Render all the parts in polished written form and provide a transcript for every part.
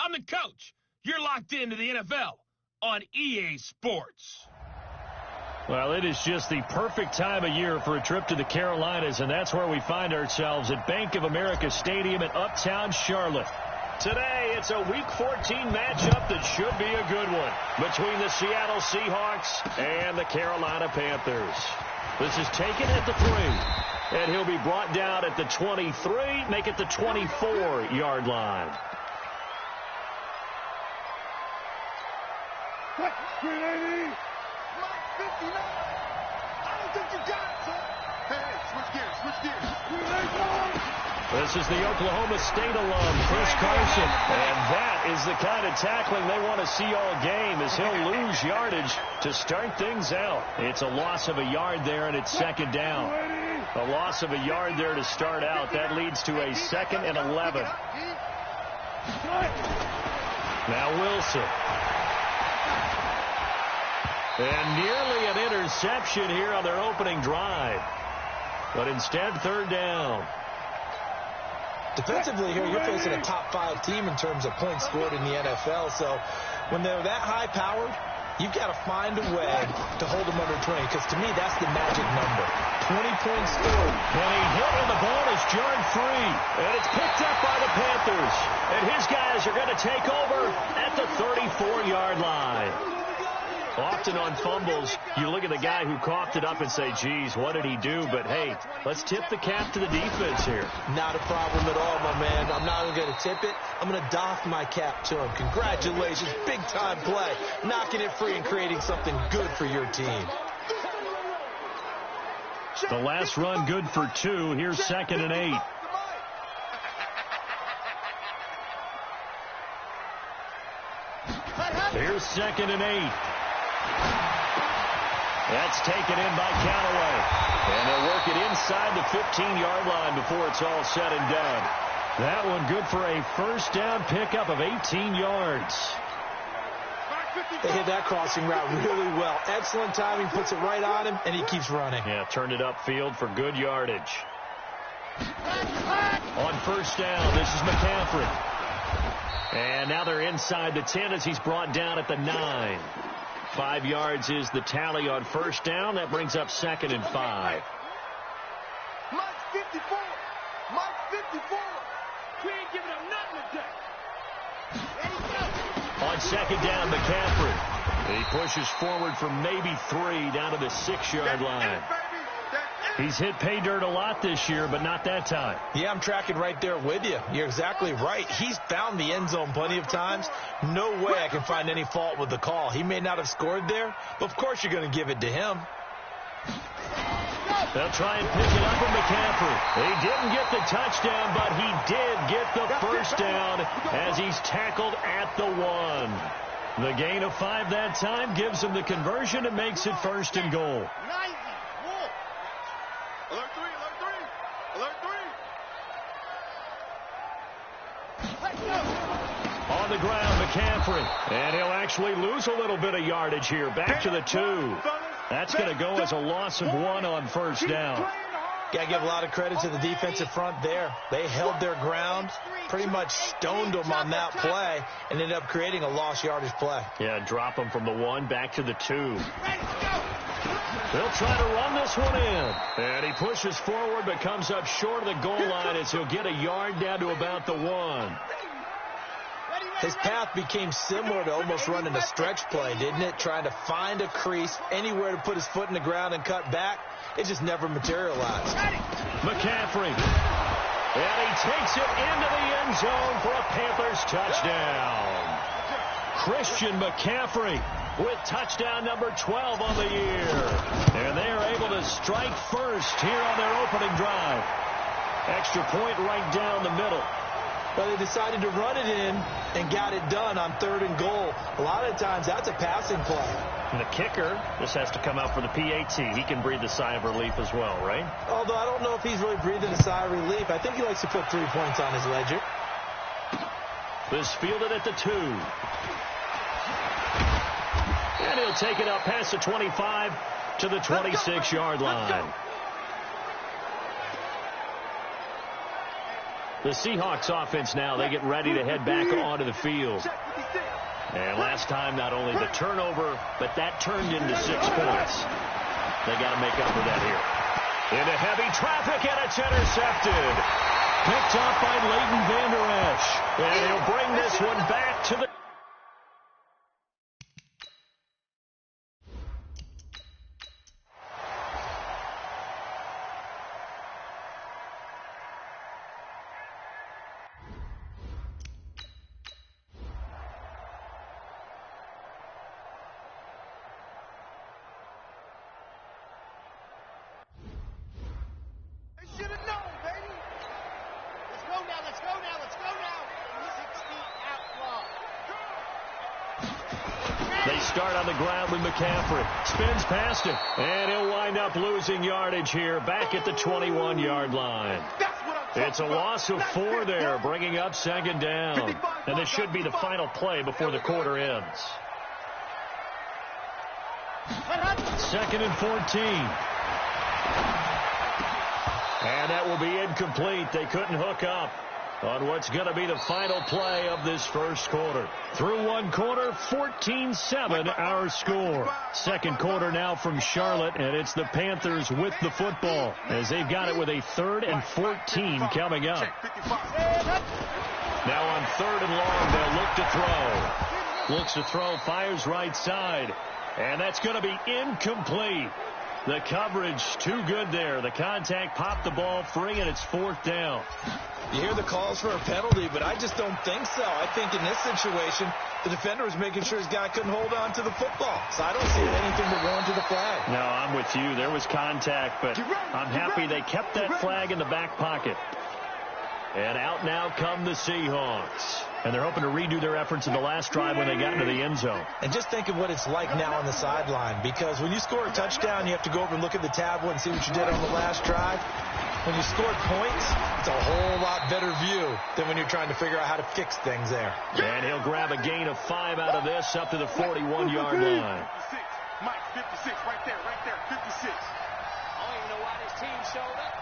I'm the coach. You're locked into the NFL on EA Sports. Well, it is just the perfect time of year for a trip to the Carolinas, and that's where we find ourselves at Bank of America Stadium in Uptown Charlotte. Today, it's a Week 14 matchup that should be a good one between the Seattle Seahawks and the Carolina Panthers. This is taken at the 3, and he'll be brought down at the 23, make it the 24-yard line. What? 380. Mike 59. I don't think you got it, son. Hey, switch gears. 380. This is the Oklahoma State alum, Chris Carson. And that is the kind of tackling they want to see all game, as he'll lose yardage to start things out. It's a loss of a yard there, and it's second down. A loss of a yard there to start out. That leads to a 2nd and 11. Now Wilson. And nearly an interception here on their opening drive. But instead, 3rd down. Defensively here, you're facing a top 5 team in terms of points scored in the NFL. So when they're that high powered, you've got to find a way to hold them under 20. Because to me, that's the magic number. 20 points scored. When he hit and the ball is jarred free. And it's picked up by the Panthers. And his guys are going to take over at the 34-yard line. Often on fumbles, you look at the guy who coughed it up and say, geez, what did he do? But, hey, let's tip the cap to the defense here. Not a problem at all, my man. I'm not even going to tip it. I'm going to doff my cap to him. Congratulations. Big-time play. Knocking it free and creating something good for your team. The last run good for 2. Here's 2nd and 8. Here's 2nd and 8. That's taken in by Callaway. And they'll work it inside the 15-yard line before it's all said and done. That one good for a first down pickup of 18 yards. They hit that crossing route really well. Excellent timing, puts it right on him, and he keeps running. Yeah, turned it upfield for good yardage. On first down, this is McCaffrey. And now they're inside the 10 as he's brought down at the 9. 5 yards is the tally on first down. That brings up 2nd and 5. Mike 54. Mike 54. We ain't giving up nothing today. On 2nd down, McCaffrey. He pushes forward for maybe 3 down to the 6-yard line. He's hit pay dirt a lot this year, but not that time. Yeah, I'm tracking right there with you. You're exactly right. He's found the end zone plenty of times. No way I can find any fault with the call. He may not have scored there, but of course you're going to give it to him. They'll try and pick it up with McCaffrey. He didn't get the touchdown, but he did get the first down as he's tackled at the 1. The gain of 5 that time gives him the conversion and makes it 1st and goal. Alert 3. On the ground, McCaffrey. And he'll actually lose a little bit of yardage here. Back to the 2. That's going to go as a loss of 1 on first down. Got to give a lot of credit to the defensive front there. They held their ground, pretty much stoned them on that play, and ended up creating a lost yardage play. Yeah, drop them from the 1 back to the 2. They'll try to run this one in. And he pushes forward but comes up short of the goal line as he'll get a yard down to about the 1. His path became similar to almost running a stretch play, didn't it? Trying to find a crease, anywhere to put his foot in the ground and cut back. It just never materialized. McCaffrey. And he takes it into the end zone for a Panthers touchdown. Christian McCaffrey with touchdown number 12 on the year. And they are able to strike first here on their opening drive. Extra point right down the middle. Well, they decided to run it in and got it done on 3rd and goal. A lot of times, that's a passing play. And the kicker, this has to come out for the PAT. He can breathe a sigh of relief as well, right? Although I don't know if he's really breathing a sigh of relief. I think he likes to put 3 points on his ledger. This fielded at the 2. And he'll take it up past the 25 to the 26-yard line. The Seahawks offense now, they get ready to head back onto the field. And last time, not only the turnover, but that turned into 6 points. They got to make up for that here. Into heavy traffic, and it's intercepted. Picked up by Leighton Vander Esch. And he'll bring this one back to the... They start on the ground with McCaffrey. Spins past him. And he'll wind up losing yardage here back at the 21-yard line. It's a loss of 4 there, bringing up 2nd down. And this should be the final play before the quarter ends. 2nd and 14. And that will be incomplete. They couldn't hook up on what's going to be the final play of this first quarter. Through 1 quarter, 14-7 our score. Second quarter now from Charlotte, and it's the Panthers with the football as they've got it with a 3rd and 14 coming up. Now on 3rd and long, they'll look to throw. Looks to throw, fires right side, and that's going to be incomplete. The coverage too good there. The contact popped the ball free, and it's 4th down. You hear the calls for a penalty, but I just don't think so. I think in this situation, the defender was making sure his guy couldn't hold on to the football. So I don't see anything but going to the flag. No, I'm with you. There was contact, but I'm happy they kept that flag in the back pocket. And out now come the Seahawks. And they're hoping to redo their efforts in the last drive when they got into the end zone. And just think of what it's like now on the sideline, because when you score a touchdown, you have to go over and look at the tablet and see what you did on the last drive. When you scored points, it's a whole lot better view than when you're trying to figure out how to fix things there. And he'll grab a gain of 5 out of this up to the 41-yard line. 56. Mike, 56, right there, 56. I don't even know why this team showed up.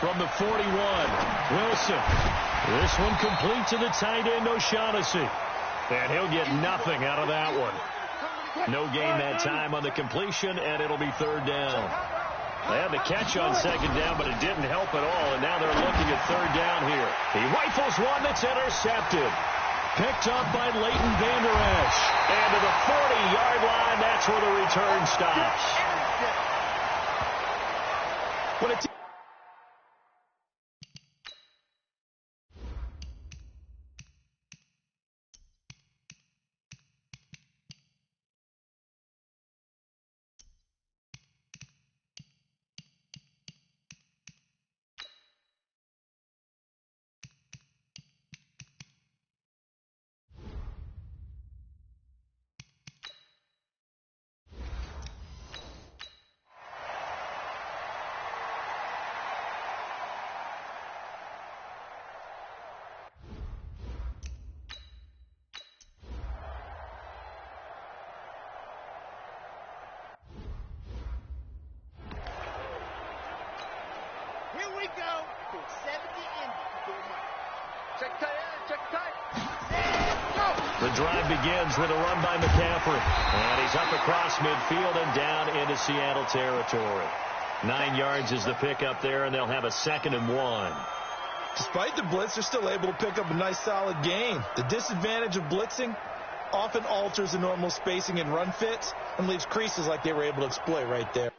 From the 41, Wilson. This one complete to the tight end, O'Shaughnessy. And he'll get nothing out of that one. No gain that time on the completion, and it'll be 3rd down. They had the catch on 2nd down, but it didn't help at all, and now they're looking at 3rd down here. He rifles one that's intercepted. Picked up by Leighton Vander Esch. And to the 40-yard line, that's where the return stops. What a Here we go. 70 Indy. Check tight. The drive begins with a run by McCaffrey. And he's up across midfield and down into Seattle territory. 9 yards is the pickup there, and they'll have a 2nd and 1. Despite the blitz, they're still able to pick up a nice solid gain. The disadvantage of blitzing often alters the normal spacing and run fits and leaves creases like they were able to exploit right there.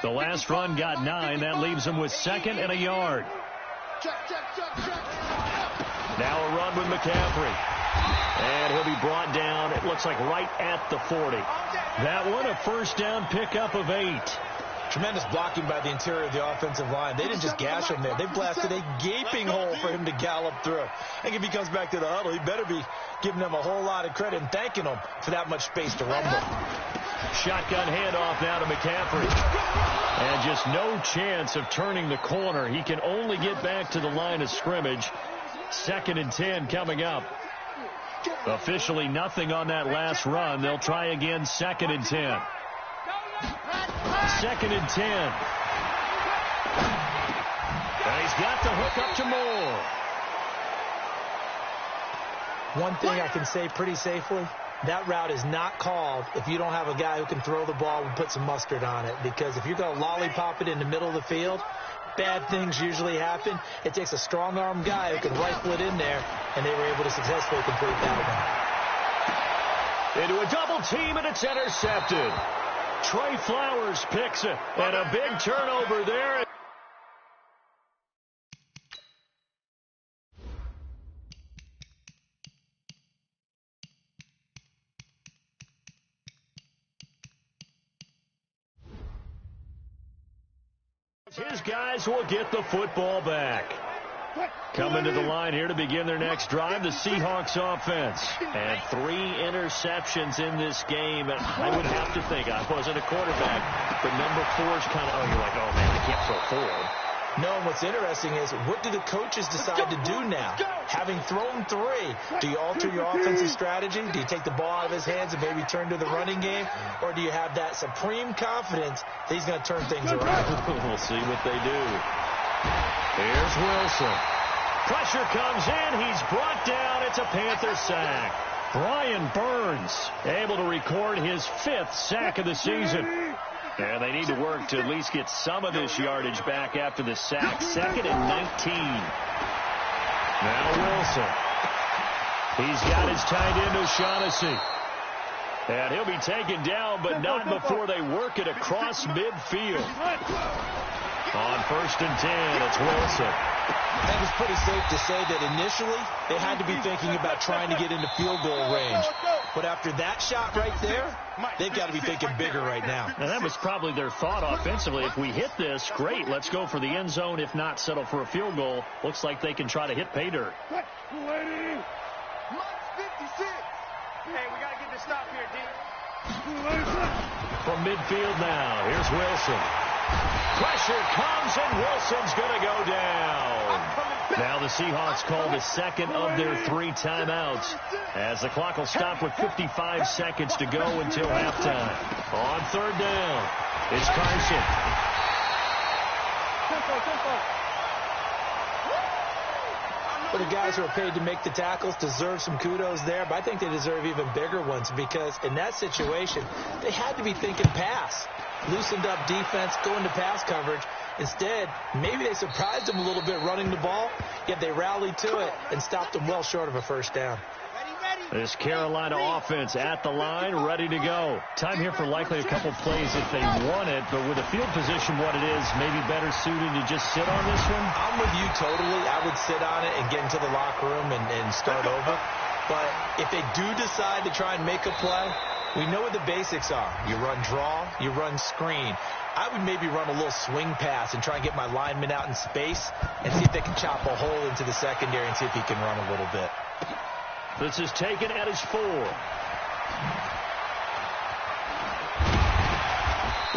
The last run got 9. That leaves him with 2nd and a yard. Now a run with McCaffrey. And he'll be brought down, it looks like right at the 40. That one, a first down pickup of 8. Tremendous blocking by the interior of the offensive line. They didn't just gash him there. They blasted a gaping hole for him to gallop through. I think if he comes back to the huddle, he better be giving them a whole lot of credit and thanking them for that much space to rumble. Shotgun handoff now to McCaffrey. And just no chance of turning the corner. He can only get back to the line of scrimmage. 2nd and 10 coming up. Officially nothing on that last run. They'll try again 2nd and 10. 2nd and 10. And he's got the hook up to Moore. One thing I can say pretty safely, that route is not called if you don't have a guy who can throw the ball and put some mustard on it. Because if you're going to lollipop it in the middle of the field, bad things usually happen. It takes a strong-arm guy who can rifle it in there, and they were able to successfully complete that one. Into a double team, and it's intercepted. Trey Flowers picks it, and a big turnover there. His guys will get the football back. Coming to the line here to begin their next drive, the Seahawks offense. And 3 interceptions in this game. And I would have to think, I wasn't a quarterback, but number 4 is kind of, you're like, oh, man, I can't throw forward. No, and what's interesting is, what do the coaches decide to do now? Having thrown 3, do you alter your offensive strategy? Do you take the ball out of his hands and maybe turn to the running game? Or do you have that supreme confidence that he's going to turn things around? We'll see what they do. Here's Wilson. Pressure comes in. He's brought down. It's a Panther sack. Brian Burns able to record his 5th sack of the season. And they need to work to at least get some of this yardage back after the sack. 2nd and 19. Now Wilson. He's got his tight end O'Shaughnessy. And he'll be taken down, but not before they work it across midfield. On 1st and 10, it's Wilson. I think it's pretty safe to say that initially they had to be thinking about trying to get into field goal range. But after that shot right there, they've got to be thinking bigger right now. And that was probably their thought offensively. If we hit this, great, let's go for the end zone. If not, settle for a field goal. Looks like they can try to hit pay dirt. Hey, we got to get this stop here, D. From midfield now, here's Wilson. Pressure comes, and Wilson's going to go down. Now the Seahawks call the 2nd of their 3 timeouts, as the clock will stop with 55 seconds to go until halftime. On 3rd down, it's Carson. Well, the guys who are paid to make the tackles deserve some kudos there, but I think they deserve even bigger ones, because in that situation, they had to be thinking pass. Loosened up defense, going to pass coverage. Instead, maybe they surprised them a little bit running the ball, yet they rallied to it and stopped them well short of a first down. This Carolina offense at the line, ready to go. Time here for likely a couple plays if they want it, but with the field position what it is, maybe better suited to just sit on this one? I'm with you totally. I would sit on it and get into the locker room and start over. But if they do decide to try and make a play, we know what the basics are. You run draw, you run screen. I would maybe run a little swing pass and try and get my lineman out in space and see if they can chop a hole into the secondary and see if he can run a little bit. This is taken at his 4.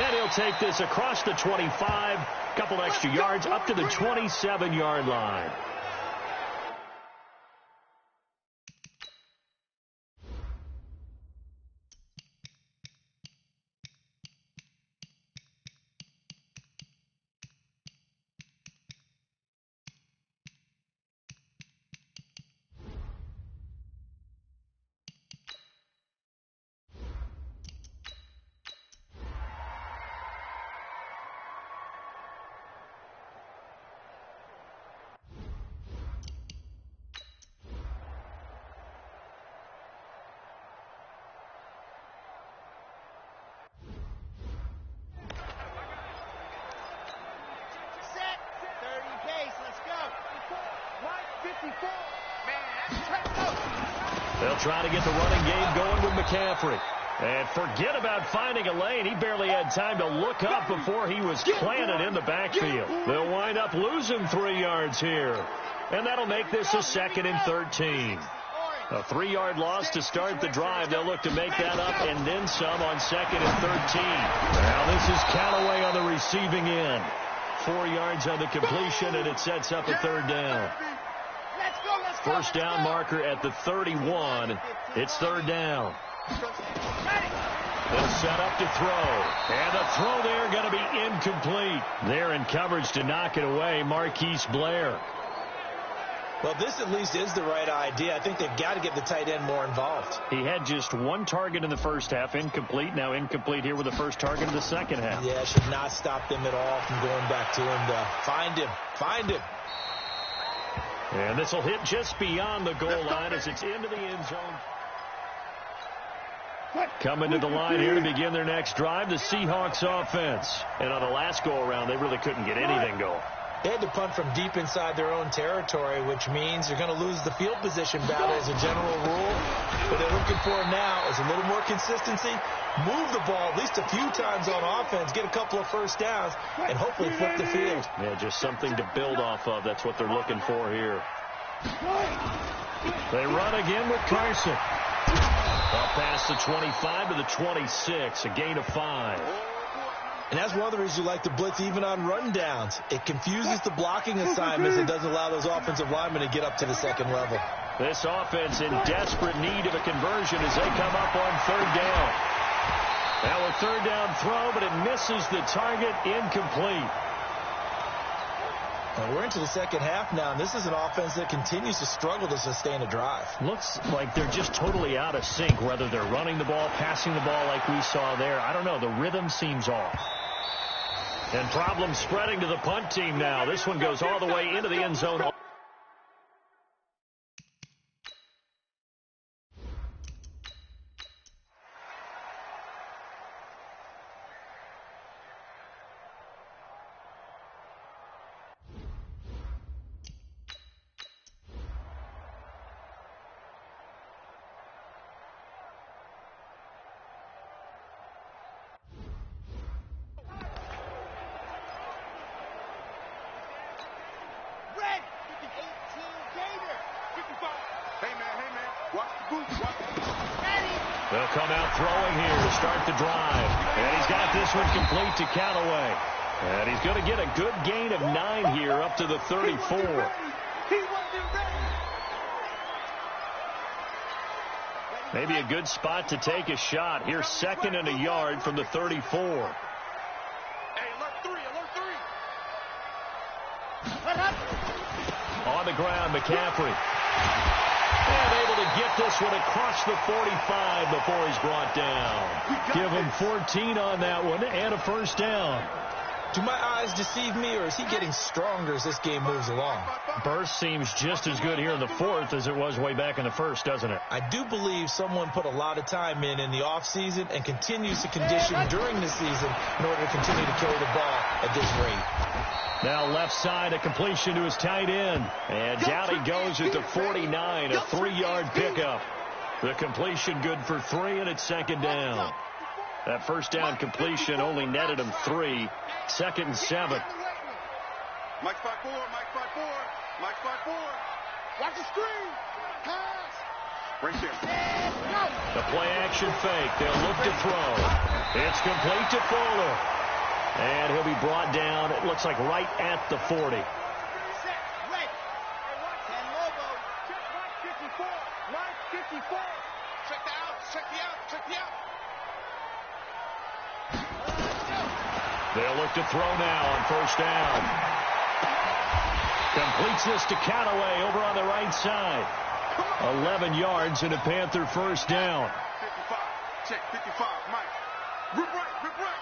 And he'll take this across the 25, couple extra yards up to the 27-yard line. They'll try to get the running game going with McCaffrey. And forget about finding a lane. He barely had time to look up before he was planted in the backfield. They'll wind up losing 3 yards here. And that'll make this a 2nd and 13. A 3-yard loss to start the drive. They'll look to make that up and then some on 2nd and 13. Now this is Callaway on the receiving end. 4 yards on the completion, and it sets up a 3rd down. First down marker at the 31. It's 3rd down. They'll set up to throw. And the throw there going to be incomplete. They're in coverage to knock it away. Marquise Blair. Well, this at least is the right idea. I think they've got to get the tight end more involved. He had just 1 target in the first half. Incomplete. Now incomplete here with the first target in the second half. Yeah, it should not stop them at all from going back to him to find him. Find him. And this will hit just beyond the goal line as it's into the end zone. Coming to the line here to begin their next drive, the Seahawks offense. And on the last go-around, they really couldn't get anything going. They had to punt from deep inside their own territory, which means you're going to lose the field position battle as a general rule. What they're looking for now is a little more consistency, move the ball at least a few times on offense, get a couple of first downs, and hopefully flip the field. Yeah, just something to build off of. That's what they're looking for here. They run again with Carson. Up past the 25 to the 26, a gain of 5. And that's one of the reasons you like to blitz even on rundowns. It confuses the blocking assignments and doesn't allow those offensive linemen to get up to the second level. This offense in desperate need of a conversion as they come up on 3rd down. Now a 3rd down throw, but it misses the target, incomplete. Now we're into the second half now, and this is an offense that continues to struggle to sustain a drive. Looks like they're just totally out of sync, whether they're running the ball, passing the ball like we saw there. I don't know. The rhythm seems off. And problems spreading to the punt team now. This one goes all the way into the end zone. They'll come out throwing here to start the drive. And he's got this one complete to Callaway. And he's going to get a good gain of 9 here up to the 34. Maybe a good spot to take a shot. Here's 2nd and a yard from the 34. Hey, alert 3, alert 3. On the ground, McCaffrey. And able to get this one across the 45 before he's brought down. Give him 14 on that one and a first down. Do my eyes deceive me, or is he getting stronger as this game moves along? Burst seems just as good here in the 4th as it was way back in the 1st, doesn't it? I do believe someone put a lot of time in the offseason and continues to condition during the season in order to continue to carry the ball at this rate. Now left side, a completion to his tight end. And down he goes at the 49, a 3-yard pickup. The completion good for 3, and it's 2nd down. That first down completion only netted him 3. 2nd and 7. Mike 5-4, Mike 5-4, Mike 5-4. Watch the screen. Pass. Right there. The play action fake. They'll look to throw. It's complete to Fuller. And he'll be brought down, it looks like right at the 40. Set. Ready. Ten Lobo. Check Mike 54. Mike 54. Check the out. Check the out. Check the out. They'll look to throw now on first down. Completes this to Callaway over on the right side. 11 yards and a Panther first down. 55. Check 55. Mike. Rip right. Rip right.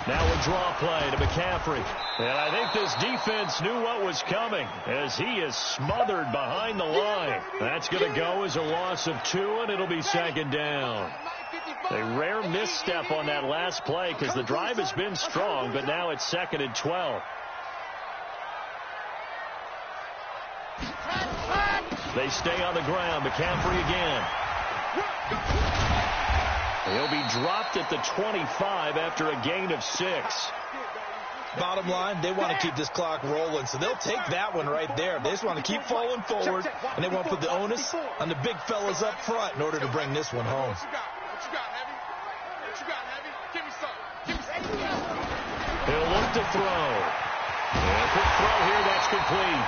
Now a draw play to McCaffrey. And I think this defense knew what was coming as he is smothered behind the line. That's going to go as a loss of 2, and it'll be 2nd down. A rare misstep on that last play because the drive has been strong, but now it's 2nd and 12. They stay on the ground. McCaffrey again. He'll be dropped at the 25 after a gain of 6. Bottom line, they want to keep this clock rolling, so they'll take that one right there. They just want to keep falling forward, and they want to put the onus on the big fellas up front in order to bring this one home. What you got, Heavy? What you got, Heavy? Give me some. Give me some. He'll look to throw. And quick throw here, that's complete.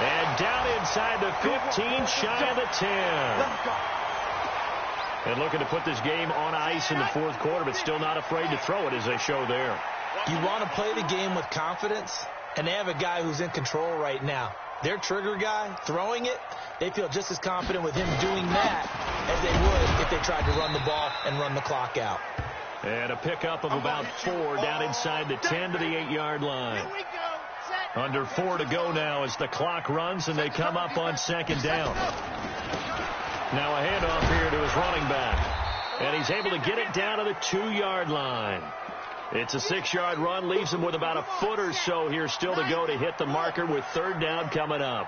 And down inside the 15, shy of the 10. And looking to put this game on ice in the 4th quarter, but still not afraid to throw it as they show there. You want to play the game with confidence, and they have a guy who's in control right now. Their trigger guy, throwing it, they feel just as confident with him doing that as they would if they tried to run the ball and run the clock out. And a pickup of about 4 down inside the 10 to the 8-yard line. Under 4 to go now as the clock runs, and they come up on 2nd down. Now a handoff here to his running back. And he's able to get it down to the 2-yard line. It's a 6-yard run, leaves him with about a foot or so here still to go to hit the marker with 3rd down coming up.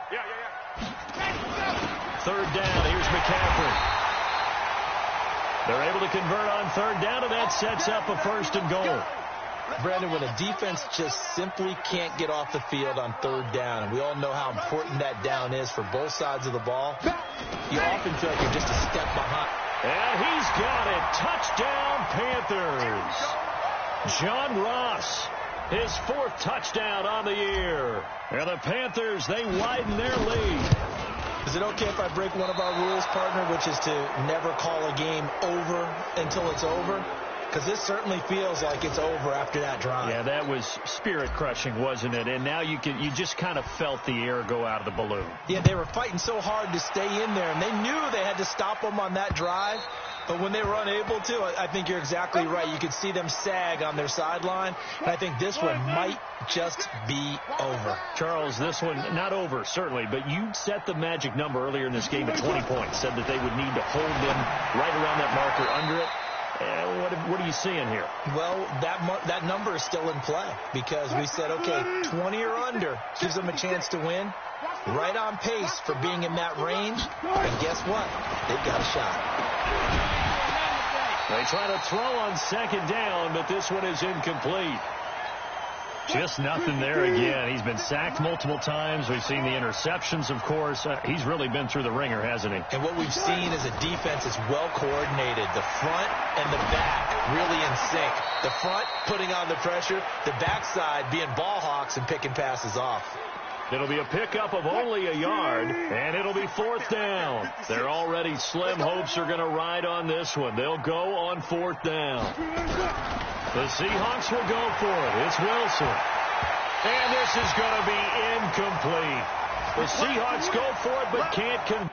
3rd down, here's McCaffrey. They're able to convert on 3rd down, and that sets up a 1st and goal. Brandon, when a defense just simply can't get off the field on 3rd down, and we all know how important that down is for both sides of the ball, you often feel like you're just a step behind. And he's got it. Touchdown, Panthers. John Ross, his 4th touchdown on the year. And the Panthers, they widen their lead. Is it okay if I break one of our rules, partner, which is to never call a game over until it's over? Because this certainly feels like it's over after that drive. Yeah, that was spirit-crushing, wasn't it? And now you just kind of felt the air go out of the balloon. Yeah, they were fighting so hard to stay in there, and they knew they had to stop them on that drive. But when they were unable to, I think you're exactly right. You could see them sag on their sideline, and I think this one might just be over. Charles, this one, not over, certainly, but you set the magic number earlier in this game at 20 points, said that they would need to hold them right around that marker under it. What are you seeing here? Well, that number is still in play because we said, okay, 20 or under gives them a chance to win. Right on pace for being in that range. And guess what? They've got a shot. They try to throw on 2nd down, but this one is incomplete. Just nothing there again. He's been sacked multiple times. We've seen the interceptions, of course. He's really been through the ringer, hasn't he? And what we've seen is a defense that's well coordinated. The front and the back really in sync. The front putting on the pressure. The backside being ball hawks and picking passes off. It'll be a pickup of only a yard, and it'll be 4th down. Their already slim hopes are going to ride on this one. They'll go on 4th down. The Seahawks will go for it. It's Wilson. And this is going to be incomplete. The Seahawks go for it, but can't convert.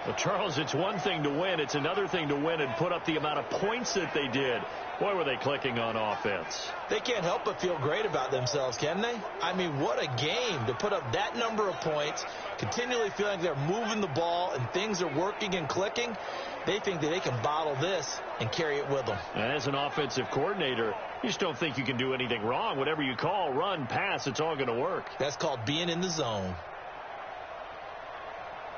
Well, Charles, it's one thing to win. It's another thing to win and put up the amount of points that they did. Boy, were they clicking on offense. They can't help but feel great about themselves, can they? I mean, what a game to put up that number of points, continually feeling they're moving the ball and things are working and clicking. They think that they can bottle this and carry it with them. And as an offensive coordinator, you just don't think you can do anything wrong. Whatever you call, run, pass, it's all going to work. That's called being in the zone.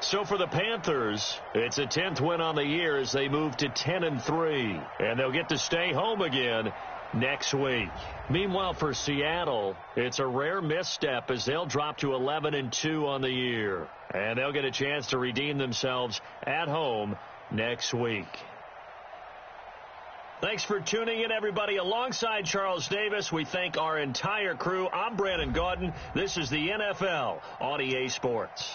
So for the Panthers, it's a 10th win on the year as they move to 10-3, and they'll get to stay home again next week. Meanwhile, for Seattle, it's a rare misstep as they'll drop to 11-2 on the year, and they'll get a chance to redeem themselves at home next week. Thanks for tuning in, everybody. Alongside Charles Davis, we thank our entire crew. I'm Brandon Gaudin. This is the NFL on EA Sports.